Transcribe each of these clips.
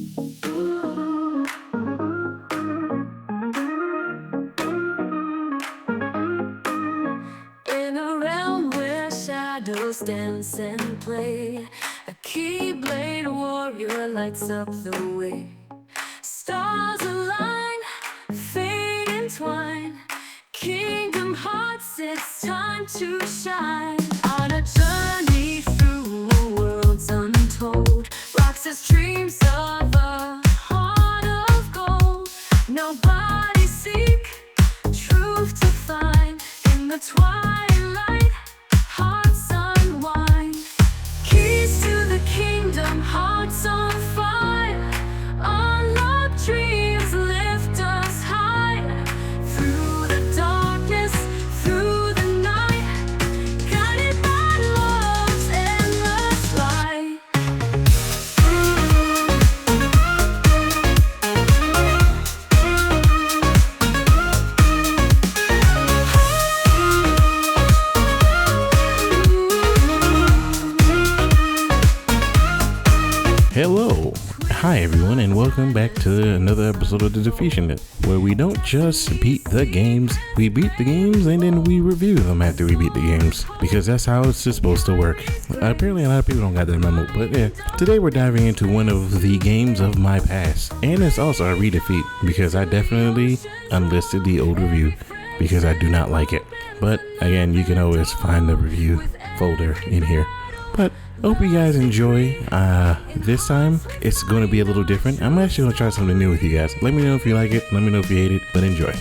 In a realm where shadows dance and play, a keyblade warrior lights up the way. Stars align, fate entwine. Kingdom Hearts, it's time to shine. On a journey through worlds untold, Roxas dreams of a heart of gold. Nobody seek truth to find. In the twilight, hearts unwind. Keys to the kingdom, hearts on fire. Unlock dreams, lift us high. Through the darkness, through the night, guided by love's endless light. Hello, hi everyone, and welcome back to another episode of the Defeationist, where we don't just beat the games, we beat the games and then we review them after we beat the games, because that's how it's supposed to work. Apparently a lot of people don't got that memo, but yeah, today we're diving into one of the games of my past, and it's also a redefeat, because I definitely unlisted the old review, because I do not like it. But again, you can always find the review folder in here. But hope you guys enjoy. This time it's going to be a little different. I'm actually going to try something new with you guys. Let me know if you like it. Let me know if you hate it, but enjoy.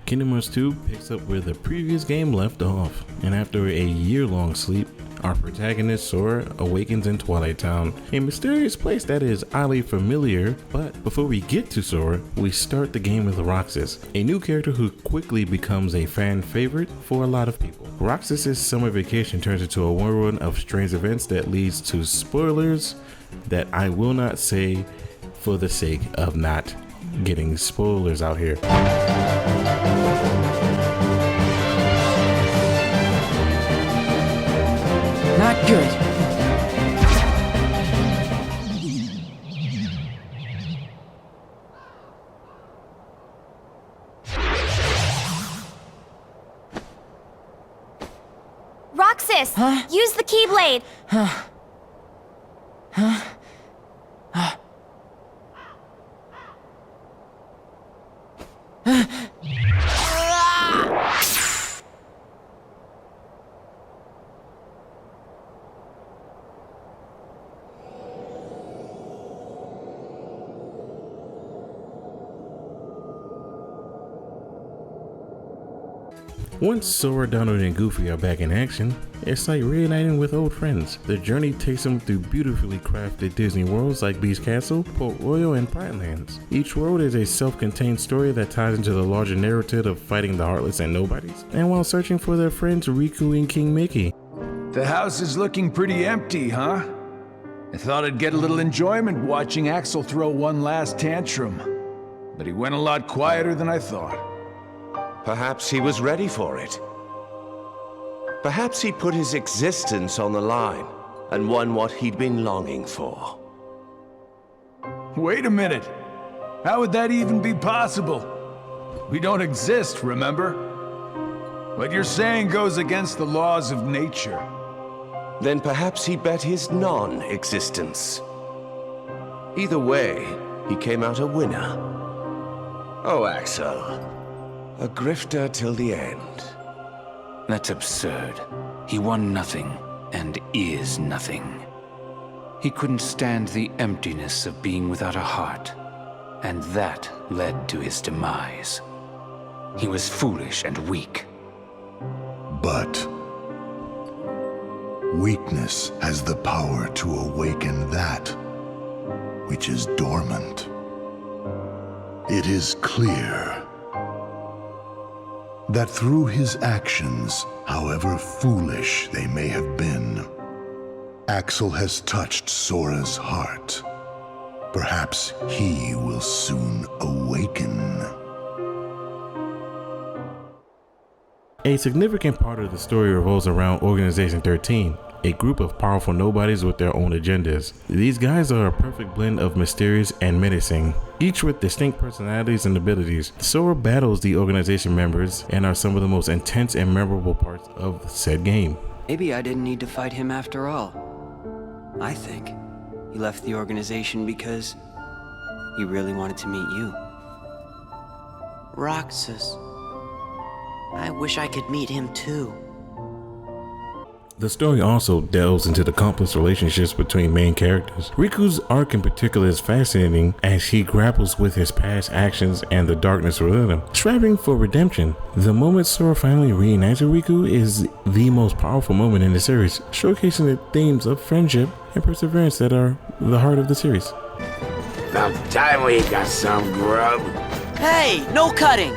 Kingdom Hearts 2 picks up where the previous game left off, and after a year-long sleep, our protagonist Sora awakens in Twilight Town, a mysterious place that is oddly familiar. But before we get to Sora, we start the game with Roxas, a new character who quickly becomes a fan favorite for a lot of people. Roxas's summer vacation turns into a whirlwind of strange events that leads to spoilers that I will not say for the sake of not getting spoilers out here. Not good. Roxas! Huh? Use the Keyblade! Once Sora, Donald, and Goofy are back in action, it's like reuniting with old friends. The journey takes them through beautifully crafted Disney worlds like Beast Castle, Port Royal, and Pride Lands. Each world is a self-contained story that ties into the larger narrative of fighting the Heartless and Nobodies, and while searching for their friends Riku and King Mickey. The house is looking pretty empty, huh? I thought I'd get a little enjoyment watching Axel throw one last tantrum, but he went a lot quieter than I thought. Perhaps he was ready for it. Perhaps he put his existence on the line and won what he'd been longing for. Wait a minute. How would that even be possible? We don't exist, remember? What you're saying goes against the laws of nature. Then perhaps he bet his non-existence. Either way, he came out a winner. Oh, Axel. A grifter till the end. That's absurd. He won nothing, and is nothing. He couldn't stand the emptiness of being without a heart, and that led to his demise. He was foolish and weak. But weakness has the power to awaken that which is dormant. It is clear that through his actions, however foolish they may have been, Axel has touched Sora's heart. Perhaps he will soon awaken. A significant part of the story revolves around Organization 13, a group of powerful nobodies with their own agendas. These guys are a perfect blend of mysterious and menacing, each with distinct personalities and abilities. Sora battles the organization members and are some of the most intense and memorable parts of said game. Maybe I didn't need to fight him after all. I think he left the organization because he really wanted to meet you. Roxas. I wish I could meet him too. The story also delves into the complex relationships between main characters. Riku's arc in particular is fascinating as he grapples with his past actions and the darkness within him, striving for redemption. The moment Sora finally reunites with Riku is the most powerful moment in the series, showcasing the themes of friendship and perseverance that are the heart of the series. About time we got some grub. Hey, no cutting!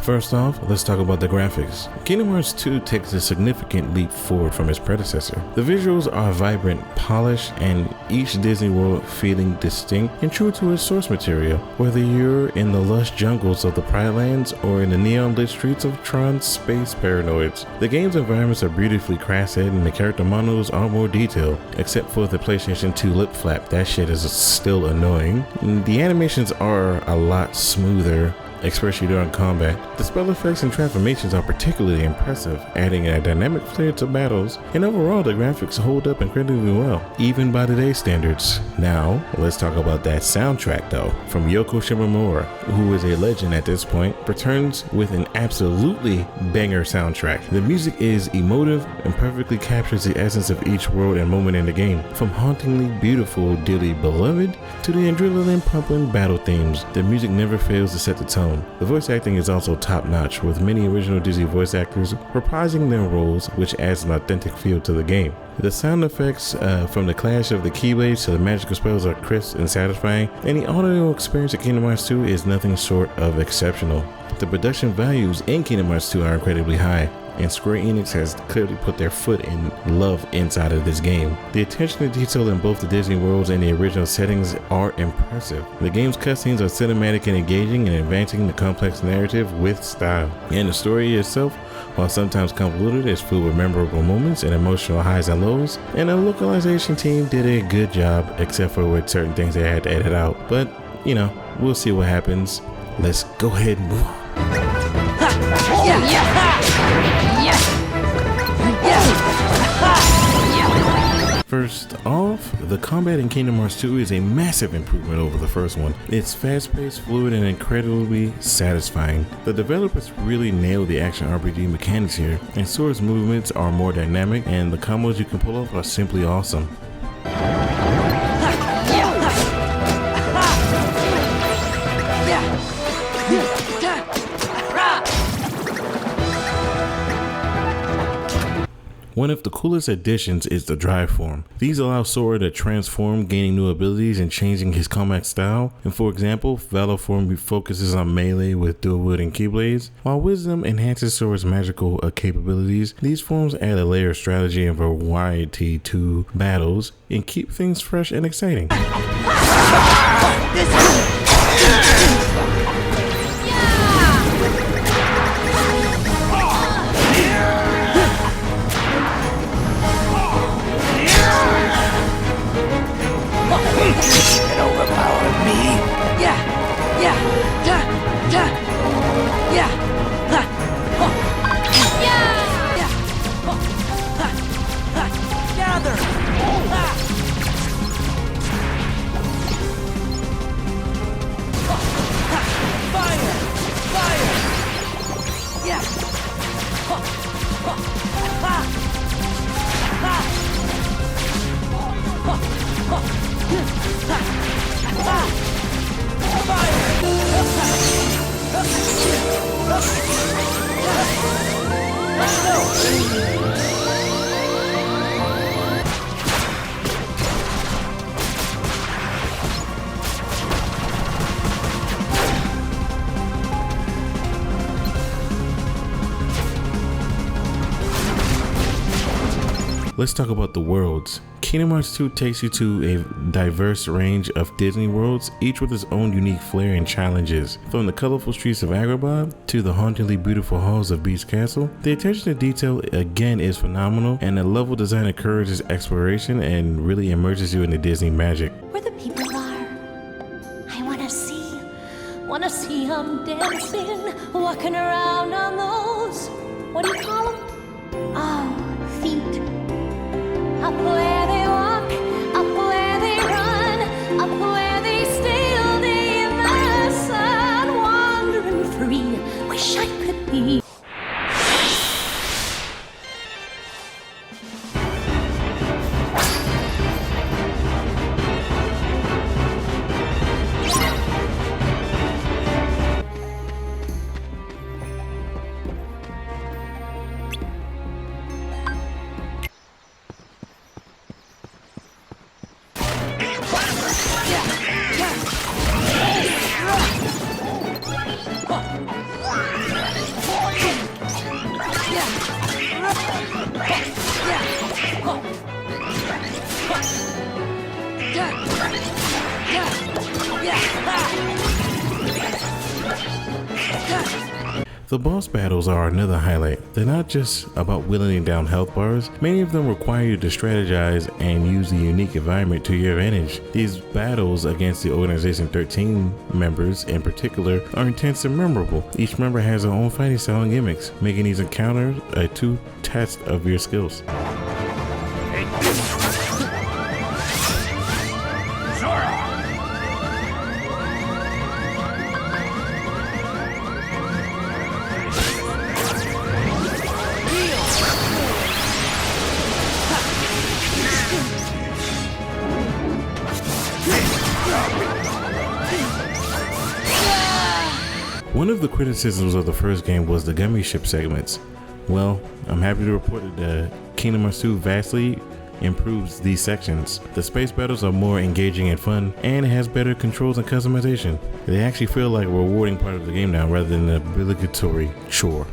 First off, let's talk about the graphics. Kingdom Hearts 2 takes a significant leap forward from its predecessor. The visuals are vibrant, polished, and each Disney World feeling distinct and true to its source material. Whether you're in the lush jungles of the Pride Lands or in the neon-lit streets of Tron's space paranoids, the game's environments are beautifully crafted and the character models are more detailed, except for the PlayStation 2 lip flap. That shit is still annoying. The animations are a lot smoother, especially during combat. The spell effects and transformations are particularly impressive, adding a dynamic flair to battles, and overall the graphics hold up incredibly well, even by today's standards. Now, let's talk about that soundtrack though. From Yoko Shimomura, who is a legend at this point, returns with an absolutely banger soundtrack. The music is emotive and perfectly captures the essence of each world and moment in the game. From hauntingly beautiful Dearly Beloved to the adrenaline-pumping battle themes, the music never fails to set the tone. The voice acting is also top-notch, with many original Disney voice actors reprising their roles, which adds an authentic feel to the game. The sound effects from the clash of the Keyblades to the magical spells are crisp and satisfying, and the audio experience of Kingdom Hearts 2 is nothing short of exceptional. The production values in Kingdom Hearts 2 are incredibly high, and Square Enix has clearly put their foot in love inside of this game. The attention to detail in both the Disney worlds and the original settings are impressive. The game's cutscenes are cinematic and engaging and advancing the complex narrative with style. And the story itself, while sometimes convoluted, is filled with memorable moments and emotional highs and lows, and the localization team did a good job, except for with certain things they had to edit out. But, you know, we'll see what happens. Let's go ahead and move on. First off, the combat in Kingdom Hearts 2 is a massive improvement over the first one. It's fast-paced, fluid, and incredibly satisfying. The developers really nailed the action RPG mechanics here, and Sora's movements are more dynamic, and the combos you can pull off are simply awesome. One of the coolest additions is the drive form. These allow Sora to transform, gaining new abilities and changing his combat style. And for example, Valor form focuses on melee with dual wielding Keyblades, while Wisdom enhances Sora's magical capabilities. These forms add a layer of strategy and variety to battles and keep things fresh and exciting. It overpowered me. Gather! Fire! Fire! Yeah! Fire! let's talk about the worlds. Kingdom Hearts 2 takes you to a diverse range of Disney worlds, each with its own unique flair and challenges. From the colorful streets of Agrabah to the hauntingly beautiful halls of Beast Castle, the attention to detail again is phenomenal, and the level design encourages exploration and really immerses you in the Disney magic. Where the people are, I wanna see them dancing, walking around on those, what do you call them? Oh, feet. Up where they walk, up where they run, up where they stay all day in the sun, wandering free, wish I could be. The boss battles are another highlight. They're not just about whittling down health bars. Many of them require you to strategize and use the unique environment to your advantage. These battles against the Organization 13 members in particular are intense and memorable. Each member has their own fighting style and gimmicks, making these encounters a true test of your skills. One of the criticisms of the first game was the gummy ship segments. Well, I'm happy to report that Kingdom Hearts 2 vastly improves these sections. The space battles are more engaging and fun, and it has better controls and customization. They actually feel like a rewarding part of the game now rather than an obligatory chore.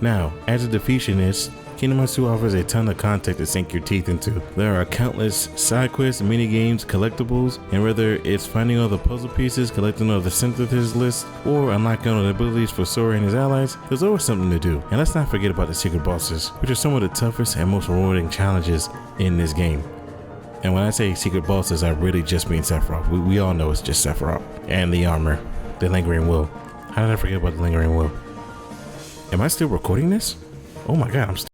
Now, as a Defeationist, Kingdom Hearts 2 offers a ton of content to sink your teeth into. There are countless side quests, mini games, collectibles, and whether it's finding all the puzzle pieces, collecting all the synthesis lists, or unlocking all the abilities for Sora and his allies, there's always something to do. And let's not forget about the secret bosses, which are some of the toughest and most rewarding challenges in this game. And when I say secret bosses, I really just mean Sephiroth. We all know it's just Sephiroth. And the armor, the lingering will. How did I forget about the lingering will? Am I still recording this? Oh my god, I'm still.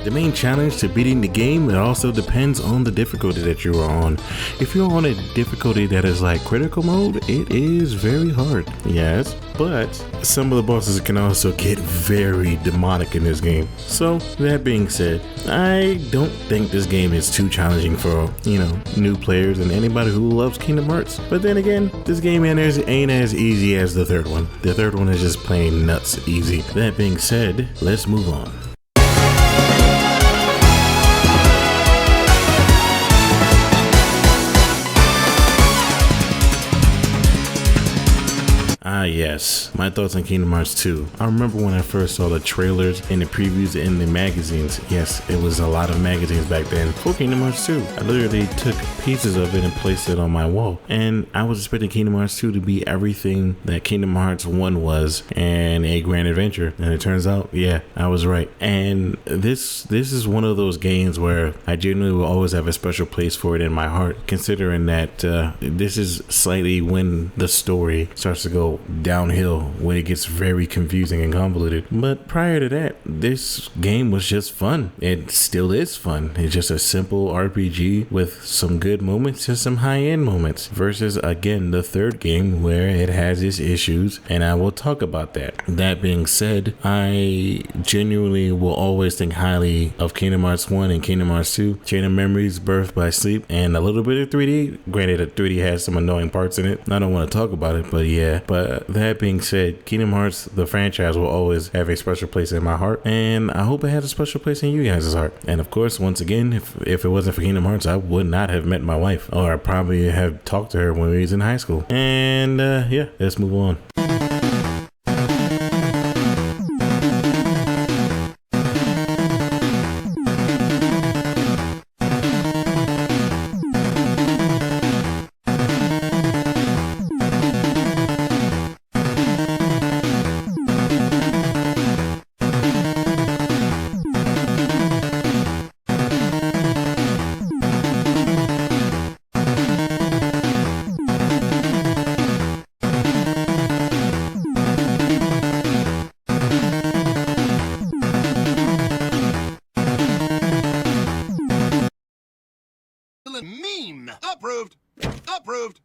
The main challenge to beating the game, it also depends on the difficulty that you are on. If you're on a difficulty that is like critical mode, it is very hard, yes, but some of the bosses can also get very demonic in this game. So that being said, I don't think this game is too challenging for, new players and anybody who loves Kingdom Hearts. But then again, this game ain't as easy as the third one. The third one is just plain nuts easy. That being said, let's move on. Yes, my thoughts on Kingdom Hearts 2. I remember when I first saw the trailers and the previews in the magazines. Yes, it was a lot of magazines back then for Kingdom Hearts 2. I literally took pieces of it and placed it on my wall. And I was expecting Kingdom Hearts 2 to be everything that Kingdom Hearts 1 was and a grand adventure. And it turns out, yeah, I was right. And this is one of those games where I genuinely will always have a special place for it in my heart, considering that this is slightly when the story starts to go downhill middle when it gets very confusing and convoluted. But prior to that, this game was just fun. It still is fun. It's just a simple RPG with some good moments and some high-end moments versus, again, the third game where it has its issues, and I will talk about that. That being said, I genuinely will always think highly of Kingdom Hearts 1 and Kingdom Hearts 2, Chain of Memories, Birth by Sleep, and a little bit of 3D. Granted, the 3D has some annoying parts in it. I don't want to talk about it, but yeah. But that being said, Kingdom Hearts, the franchise, will always have a special place in my heart, and I hope it has a special place in you guys' heart. And of course, once again, if it wasn't for Kingdom Hearts, I would not have met my wife, or I probably have talked to her when we was in high school. And yeah, let's move on. Meme. Approved. Approved.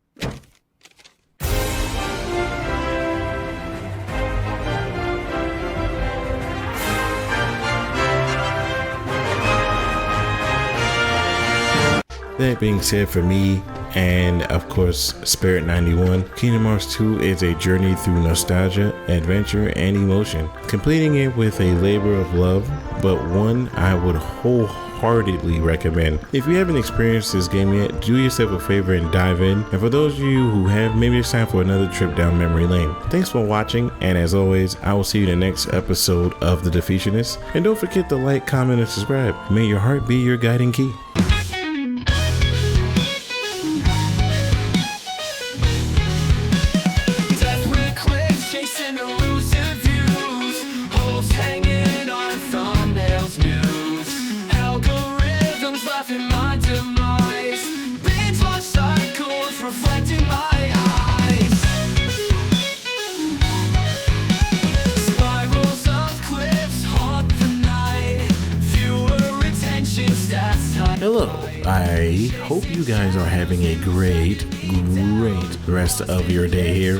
That being said, for me, and of course Spirit 91, Kingdom Hearts 2 is a journey through nostalgia, adventure, and emotion, completing it with a labor of love, but one I would wholeheartedly recommend. If you haven't experienced this game yet, do yourself a favor and dive in, and for those of you who have, maybe it's time for another trip down memory lane. Thanks for watching, and as always, I will see you in the next episode of The Defeationist, and don't forget to like, comment, and subscribe. May your heart be your guiding key. Hello, I hope you guys are having a great rest of your day here.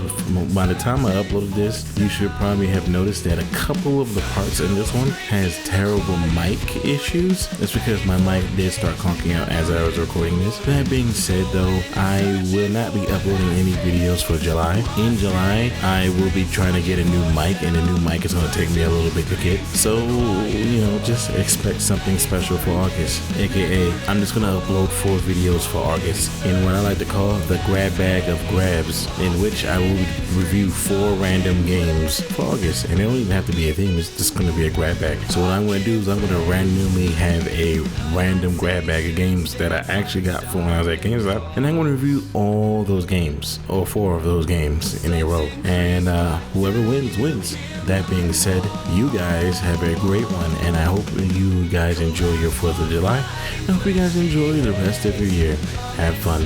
By the time I uploaded this, you should probably have noticed that a couple of the parts in this one has terrible mic issues. That's because my mic did start conking out as I was recording this. That being said though, I will not be uploading any videos for July. In July, I will be trying to get a new mic, and the new mic is going to take me a little bit to get. So, you know, just expect something special for August, aka I'm just going to upload 4 videos for August in what I like to call the grab bag of grabs, in which I will review 4 random games for August, and it don't even have to be a theme, it's just going to be a grab bag. So what I'm going to do is I'm going to randomly have a random grab bag of games that I actually got from when I was at GameStop, and I'm going to review all those games, or 4 of those games in a row, and whoever wins. That being said, you guys have a great one, and I hope you guys enjoy your 4th of July. I hope you guys enjoy the rest of your year. Have fun.